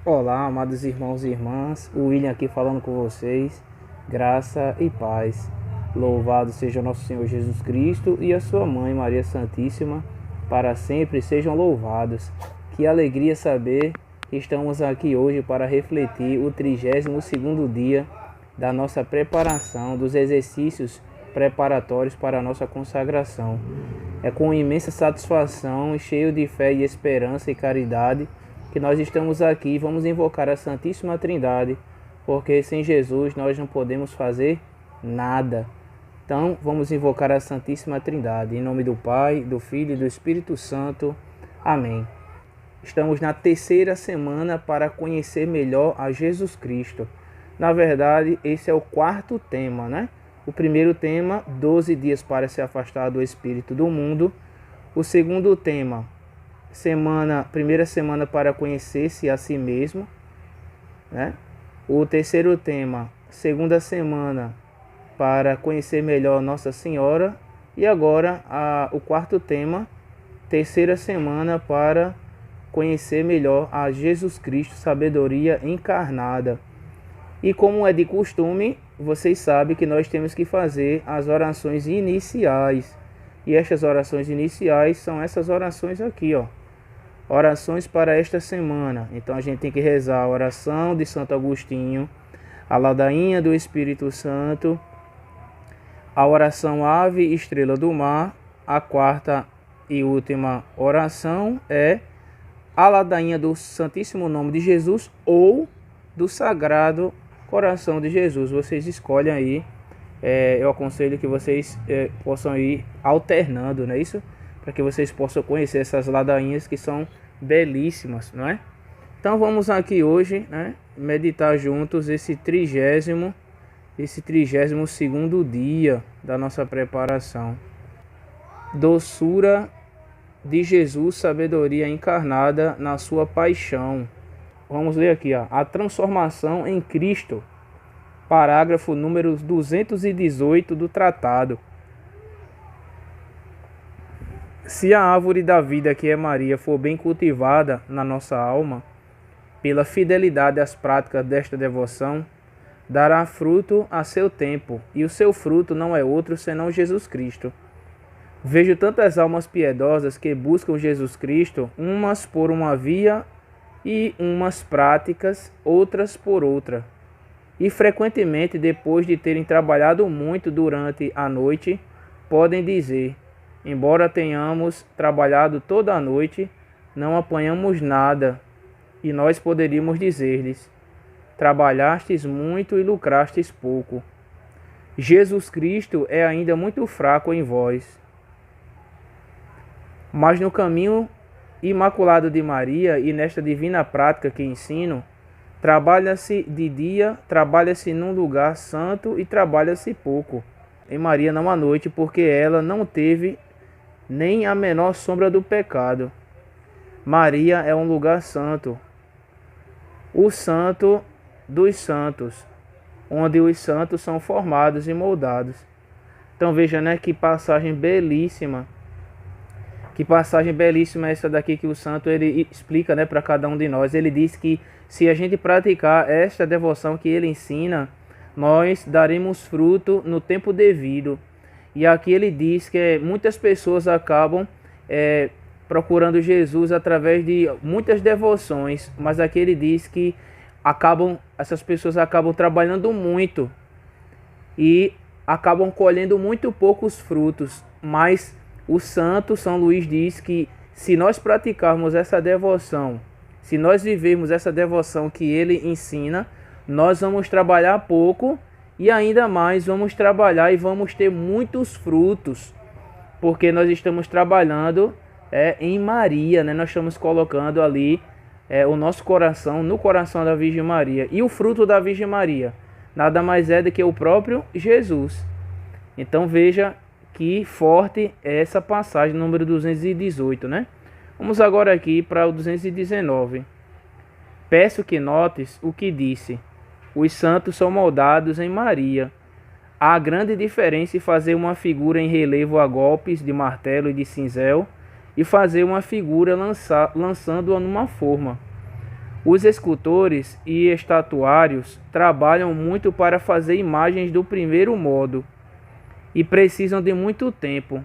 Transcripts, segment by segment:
Olá, amados irmãos e irmãs, o William aqui falando com vocês, graça e paz. Louvado seja nosso Senhor Jesus Cristo e a sua mãe Maria Santíssima, para sempre sejam louvados. Que alegria saber que estamos aqui hoje para refletir o 32º dia da nossa preparação, dos exercícios preparatórios para a nossa consagração. É com imensa satisfação e cheio de fé e esperança e caridade que nós estamos aqui e vamos invocar a Santíssima Trindade, porque sem Jesus nós não podemos fazer nada. Então vamos invocar a Santíssima Trindade, em nome do Pai, do Filho e do Espírito Santo. Amém. Estamos na terceira semana para conhecer melhor a Jesus Cristo. Na verdade, esse é o quarto tema, né? O primeiro tema, 12 dias para se afastar do espírito do mundo. O segundo tema, primeira semana para conhecer-se a si mesmo, né? O terceiro tema, segunda semana para conhecer melhor Nossa Senhora. E agora o quarto tema, terceira semana para conhecer melhor a Jesus Cristo, sabedoria encarnada. E como é de costume, vocês sabem que nós temos que fazer as orações iniciais. E estas orações iniciais são essas orações aqui, ó. Orações para esta semana. Então a gente tem que rezar a oração de Santo Agostinho, a ladainha do Espírito Santo, a oração Ave Estrela do Mar. A quarta e última oração é a ladainha do Santíssimo Nome de Jesus ou do Sagrado Coração de Jesus. Vocês escolhem aí. Eu aconselho que vocês possam ir alternando, não é isso? Para que vocês possam conhecer essas ladainhas que são belíssimas, não é? Então vamos aqui hoje, né, meditar juntos esse 32º dia da nossa preparação. Doçura de Jesus, sabedoria encarnada na sua paixão. Vamos ler aqui, ó, a transformação em Cristo, parágrafo número 218 do tratado. Se a árvore da vida, que é Maria, for bem cultivada na nossa alma, pela fidelidade às práticas desta devoção, dará fruto a seu tempo, e o seu fruto não é outro senão Jesus Cristo. Vejo tantas almas piedosas que buscam Jesus Cristo, umas por uma via e umas práticas, outras por outra. E frequentemente, depois de terem trabalhado muito durante a noite, podem dizer: embora tenhamos trabalhado toda a noite, não apanhamos nada. E nós poderíamos dizer-lhes: trabalhastes muito e lucrastes pouco. Jesus Cristo é ainda muito fraco em vós. Mas no caminho imaculado de Maria e nesta divina prática que ensino, trabalha-se de dia, trabalha-se num lugar santo e trabalha-se pouco. Em Maria não há noite, porque ela não teve nem a menor sombra do pecado. Maria é um lugar santo, o santo dos santos, onde os santos são formados e moldados. Então veja, né, que passagem belíssima. Que passagem belíssima é essa daqui que o santo ele explica, né, para cada um de nós. Ele diz que se a gente praticar esta devoção que ele ensina, nós daremos fruto no tempo devido. E aqui ele diz que muitas pessoas acabam procurando Jesus através de muitas devoções, mas aqui ele diz que essas pessoas acabam trabalhando muito e acabam colhendo muito poucos frutos. Mas o santo São Luís diz que se nós praticarmos essa devoção, se nós vivermos essa devoção que ele ensina, nós vamos trabalhar pouco e ainda mais vamos trabalhar e vamos ter muitos frutos, porque nós estamos trabalhando em Maria, né? Nós estamos colocando ali o nosso coração no coração da Virgem Maria. E o fruto da Virgem Maria nada mais é do que o próprio Jesus. Então veja que forte é essa passagem número 218, né? Vamos agora aqui para o 219. Peço que notes o que disse: os santos são moldados em Maria. Há grande diferença em fazer uma figura em relevo a golpes de martelo e de cinzel e fazer uma figura lançando-a numa forma. Os escultores e estatuários trabalham muito para fazer imagens do primeiro modo e precisam de muito tempo,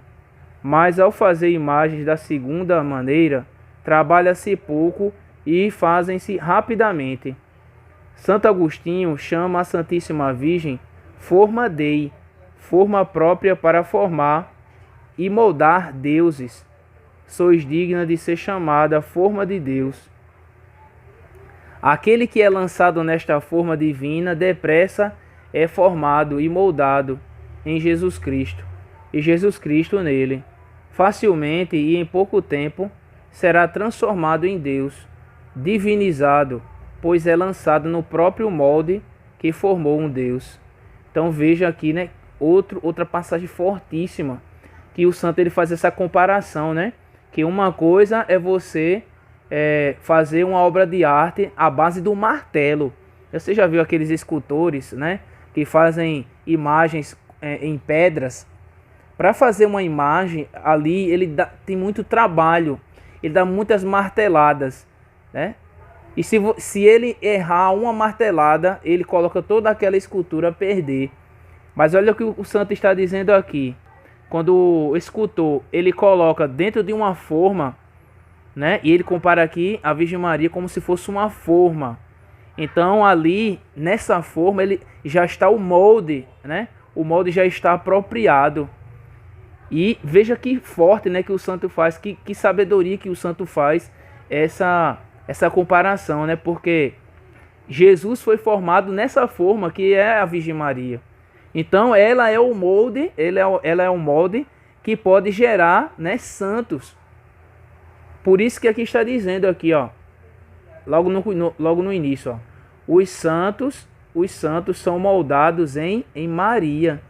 mas ao fazer imagens da segunda maneira, trabalha-se pouco e fazem-se rapidamente. Santo Agostinho chama a Santíssima Virgem forma Dei, forma própria para formar e moldar deuses. Sois digna de ser chamada forma de Deus. Aquele que é lançado nesta forma divina, depressa é formado e moldado em Jesus Cristo, e Jesus Cristo nele. Facilmente e em pouco tempo será transformado em Deus, divinizado, pois é lançado no próprio molde que formou um Deus. Então veja aqui, né, outra passagem fortíssima, que o santo ele faz essa comparação, né? Que uma coisa é você fazer uma obra de arte à base do martelo. Você já viu aqueles escultores, né, que fazem imagens em pedras? Para fazer uma imagem ali, tem muito trabalho, ele dá muitas marteladas, né? E se ele errar uma martelada, ele coloca toda aquela escultura a perder. Mas olha o que o santo está dizendo aqui. Quando o escultor ele coloca dentro de uma forma, né? E ele compara aqui a Virgem Maria como se fosse uma forma. Então ali, nessa forma, ele já está o molde, né? O molde já está apropriado. E veja que forte, né, que o santo faz, que sabedoria que o santo faz essa comparação, né? Porque Jesus foi formado nessa forma que é a Virgem Maria. Então ela é o molde, ela é um molde que pode gerar, né, santos. Por isso que aqui está dizendo aqui, ó, logo no início, ó, os santos são moldados em Maria.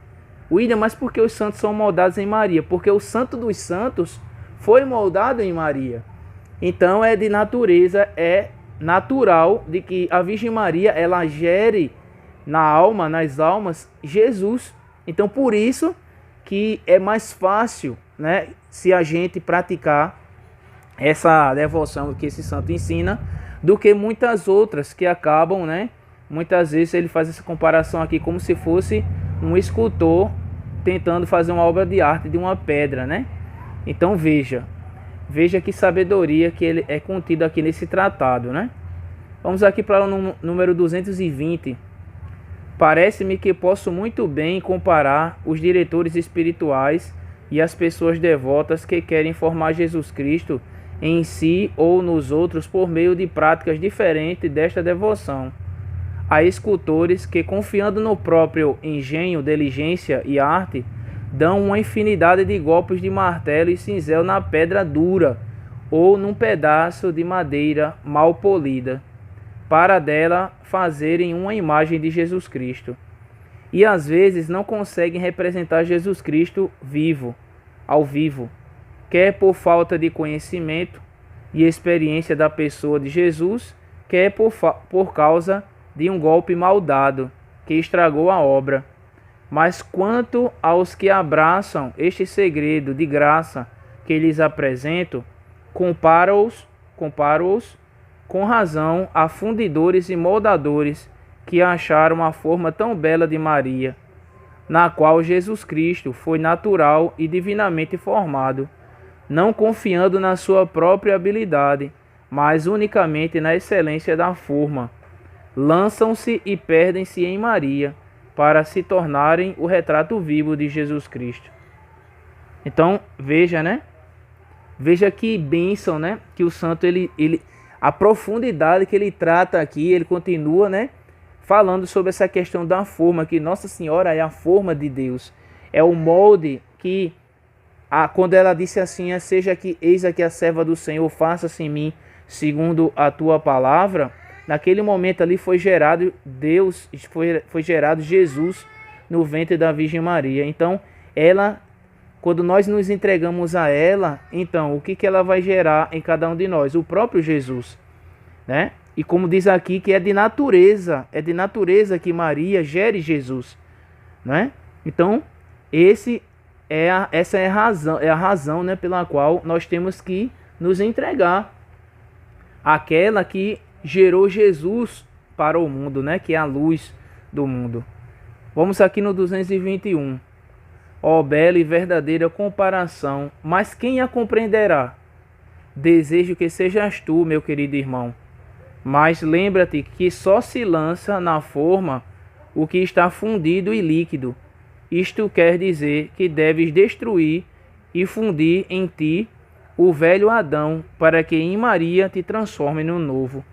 William, mas por que os santos são moldados em Maria? Porque o santo dos santos foi moldado em Maria. Então é de natureza, é natural de que a Virgem Maria ela gere nas almas, Jesus. Então por isso que é mais fácil, né, se a gente praticar essa devoção que esse santo ensina, do que muitas outras que acabam, né? Muitas vezes ele faz essa comparação aqui como se fosse um escultor tentando fazer uma obra de arte de uma pedra, né? Então veja que sabedoria que ele é contido aqui nesse tratado, né? Vamos aqui para o número 220. Parece-me que posso muito bem comparar os diretores espirituais e as pessoas devotas que querem formar Jesus Cristo em si ou nos outros por meio de práticas diferentes desta devoção. Há escultores que, confiando no próprio engenho, diligência e arte, dão uma infinidade de golpes de martelo e cinzel na pedra dura ou num pedaço de madeira mal polida, para dela fazerem uma imagem de Jesus Cristo. E às vezes não conseguem representar Jesus Cristo ao vivo, quer por falta de conhecimento e experiência da pessoa de Jesus, quer por causa de um golpe mal dado que estragou a obra. Mas quanto aos que abraçam este segredo de graça que lhes apresento, comparo-os com razão a fundidores e moldadores que acharam a forma tão bela de Maria, na qual Jesus Cristo foi natural e divinamente formado, não confiando na sua própria habilidade, mas unicamente na excelência da forma. Lançam-se e perdem-se em Maria, para se tornarem o retrato vivo de Jesus Cristo. Então, veja, né? Veja que bênção, né? Que o santo, a profundidade que ele trata aqui, ele continua, né? Falando sobre essa questão da forma, que Nossa Senhora é a forma de Deus. É o molde que, quando ela disse assim, seja que eis aqui a serva do Senhor, faça-se em mim segundo a tua palavra. Naquele momento ali foi gerado Deus, foi gerado Jesus no ventre da Virgem Maria. Então, quando nós nos entregamos a ela, então, o que ela vai gerar em cada um de nós? O próprio Jesus, né? E como diz aqui, que é de natureza que Maria gere Jesus, né? Então, essa é a razão, né, pela qual nós temos que nos entregar àquela que gerou Jesus para o mundo, né? Que é a luz do mundo. Vamos aqui no 221. Ó bela e verdadeira comparação, mas quem a compreenderá? Desejo que sejas tu, meu querido irmão. Mas lembra-te que só se lança na forma o que está fundido e líquido. Isto quer dizer que deves destruir e fundir em ti o velho Adão, para que em Maria te transforme no novo.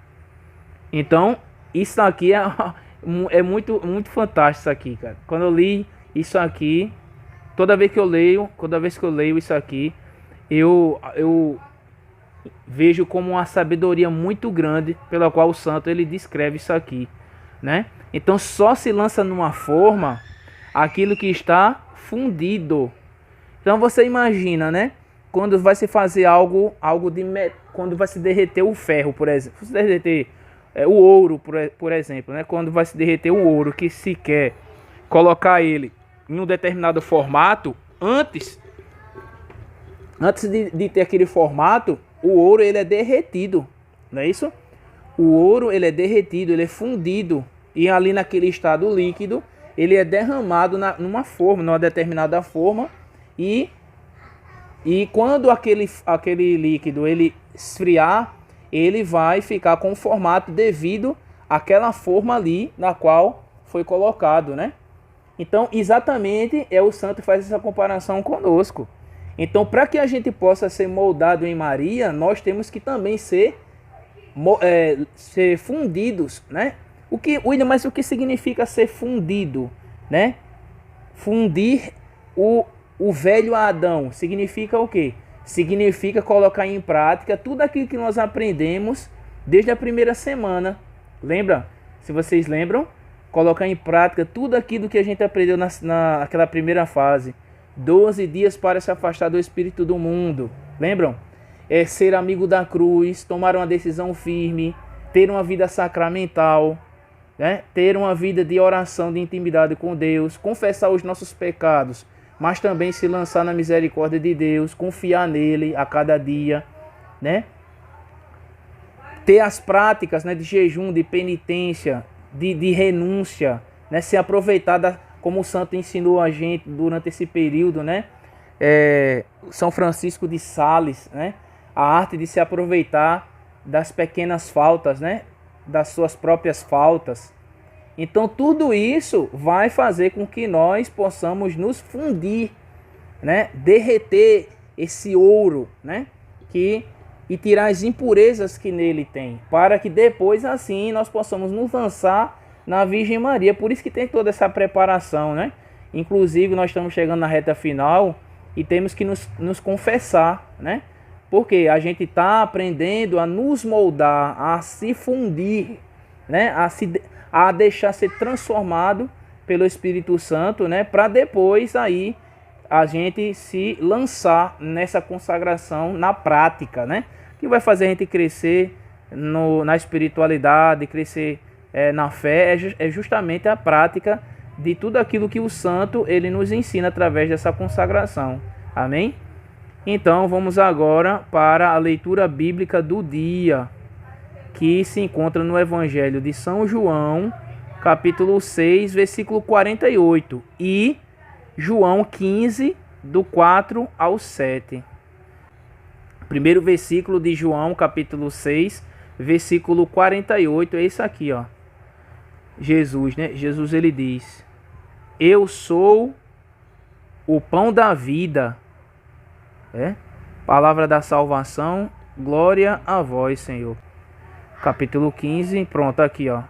Então, isso aqui é muito, muito fantástico isso aqui, cara. Quando eu li isso aqui, toda vez que eu leio isso aqui, eu vejo como uma sabedoria muito grande pela qual o santo ele descreve isso aqui, né? Então só se lança numa forma aquilo que está fundido. Então você imagina, né? Quando vai se fazer quando vai se derreter o ferro, por exemplo, se derreter o ouro, por exemplo, né? Quando vai se derreter o ouro, que se quer colocar ele em um determinado formato, antes de ter aquele formato, o ouro ele é derretido, não é isso? O ouro ele é derretido, ele é fundido, e ali naquele estado líquido ele é derramado numa determinada forma, e quando aquele líquido ele esfriar, ele vai ficar com o formato devido àquela forma ali na qual foi colocado, né? Então, exatamente, o santo faz essa comparação conosco. Então, para que a gente possa ser moldado em Maria, nós temos que também ser fundidos, né? Mas o que significa ser fundido, né? Fundir o velho Adão significa o quê? Significa colocar em prática tudo aquilo que nós aprendemos desde a primeira semana. Lembra? Se vocês lembram, colocar em prática tudo aquilo que a gente aprendeu naquela primeira fase. 12 dias para se afastar do espírito do mundo. Lembram? Ser amigo da cruz, tomar uma decisão firme, ter uma vida sacramental, né? Ter uma vida de oração, de intimidade com Deus, confessar os nossos pecados, mas também se lançar na misericórdia de Deus, confiar nele a cada dia, né? Ter as práticas, né, de jejum, de penitência, de renúncia, né? Se aproveitar como o santo ensinou a gente durante esse período, né? São Francisco de Sales, né? A arte de se aproveitar das pequenas faltas, né? Das suas próprias faltas. Então tudo isso vai fazer com que nós possamos nos fundir, né? Derreter esse ouro, né? E tirar as impurezas que nele tem, para que depois assim nós possamos nos lançar na Virgem Maria. Por isso que tem toda essa preparação, né? Inclusive nós estamos chegando na reta final e temos que nos confessar, né? Porque a gente está aprendendo a nos moldar, a se fundir, né? A deixar ser transformado pelo Espírito Santo, né? Para depois aí a gente se lançar nessa consagração na prática, né? Que vai fazer a gente crescer na espiritualidade, crescer na fé, é justamente a prática de tudo aquilo que o santo ele nos ensina através dessa consagração. Amém? Então vamos agora para a leitura bíblica do dia, que se encontra no Evangelho de São João, capítulo 6, versículo 48, e João 15, do 4 ao 7. Primeiro versículo de João, capítulo 6, versículo 48, é isso aqui, ó. Jesus, né? Jesus ele diz: eu sou o pão da vida. Palavra da salvação, glória a vós, Senhor. Capítulo 15, pronto, aqui, ó.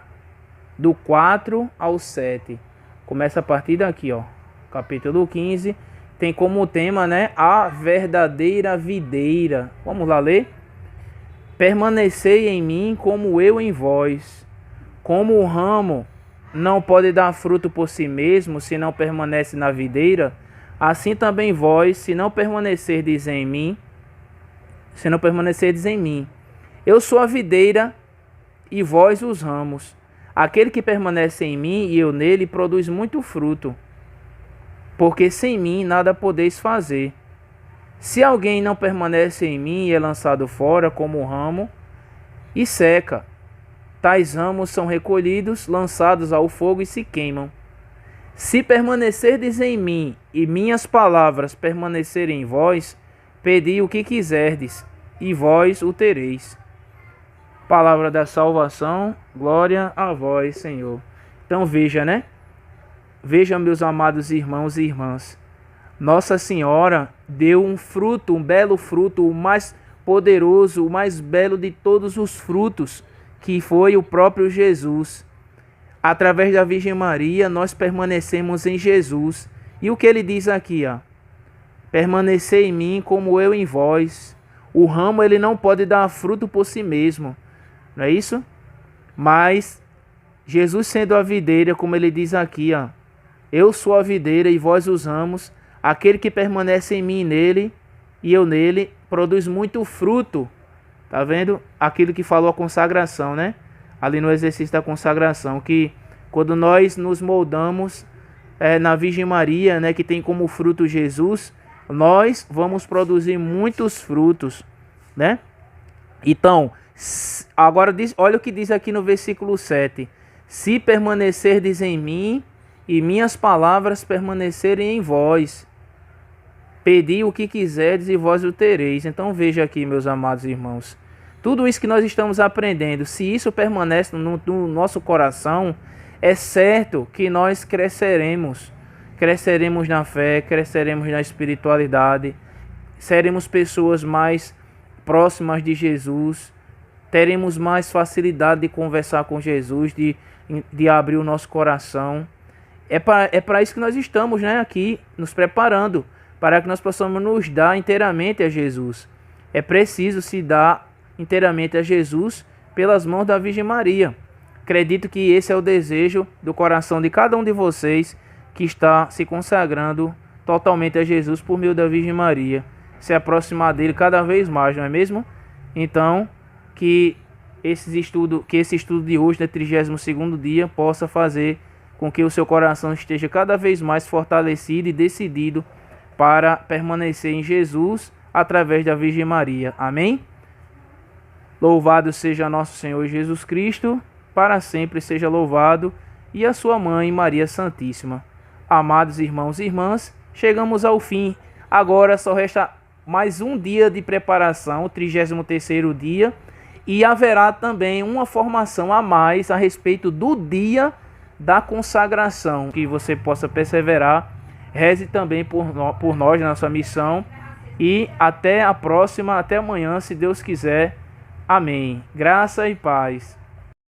Do 4 ao 7. Começa a partir daqui, ó. Capítulo 15 tem como tema, né, a verdadeira videira. Vamos lá ler? Permanecei em mim como eu em vós. Como o ramo não pode dar fruto por si mesmo se não permanece na videira, assim também vós, se não permanecerdes em mim, eu sou a videira e vós os ramos. Aquele que permanece em mim e eu nele produz muito fruto, porque sem mim nada podeis fazer. Se alguém não permanece em mim e é lançado fora como o ramo e seca, tais ramos são recolhidos, lançados ao fogo e se queimam. Se permanecerdes em mim e minhas palavras permanecerem em vós, pedi o que quiserdes, e vós o tereis. Palavra da salvação, glória a vós, Senhor. Então veja, né? Veja, meus amados irmãos e irmãs. Nossa Senhora deu um fruto, um belo fruto, o mais poderoso, o mais belo de todos os frutos, que foi o próprio Jesus. Através da Virgem Maria, nós permanecemos em Jesus. E o que ele diz aqui, ó? Permanecer em mim como eu em vós. O ramo ele não pode dar fruto por si mesmo, não é isso? Mas Jesus sendo a videira, como ele diz aqui, ó, eu sou a videira e vós os ramos, aquele que permanece em mim e nele, e eu nele, produz muito fruto. Tá vendo? Aquilo que falou a consagração, né? Ali no exercício da consagração, que quando nós nos moldamos na Virgem Maria, né, que tem como fruto Jesus, nós vamos produzir muitos frutos, né? Então, agora olha o que diz aqui no versículo 7. Se permanecerdes em mim e minhas palavras permanecerem em vós, pedi o que quiserdes e vós o tereis. Então veja aqui, meus amados irmãos, tudo isso que nós estamos aprendendo, se isso permanece no nosso coração, é certo que nós cresceremos. Cresceremos na fé, cresceremos na espiritualidade, seremos pessoas mais próximas de Jesus, teremos mais facilidade de conversar com Jesus, de abrir o nosso coração. É para isso que nós estamos, né, aqui, nos preparando, para que nós possamos nos dar inteiramente a Jesus. É preciso se dar inteiramente a Jesus pelas mãos da Virgem Maria. Acredito que esse é o desejo do coração de cada um de vocês que está se consagrando totalmente a Jesus por meio da Virgem Maria. Se aproximar dele cada vez mais, não é mesmo? Então, que esse estudo de hoje, no 32º dia, possa fazer com que o seu coração esteja cada vez mais fortalecido e decidido para permanecer em Jesus através da Virgem Maria. Amém? Louvado seja nosso Senhor Jesus Cristo, para sempre seja louvado, e a sua mãe Maria Santíssima. Amados irmãos e irmãs, chegamos ao fim. Agora só resta mais um dia de preparação, o 33º dia, e haverá também uma formação a mais a respeito do dia da consagração, que você possa perseverar. Reze também por nós, na nossa missão, e até a próxima, até amanhã, se Deus quiser. Amém. Graça e paz.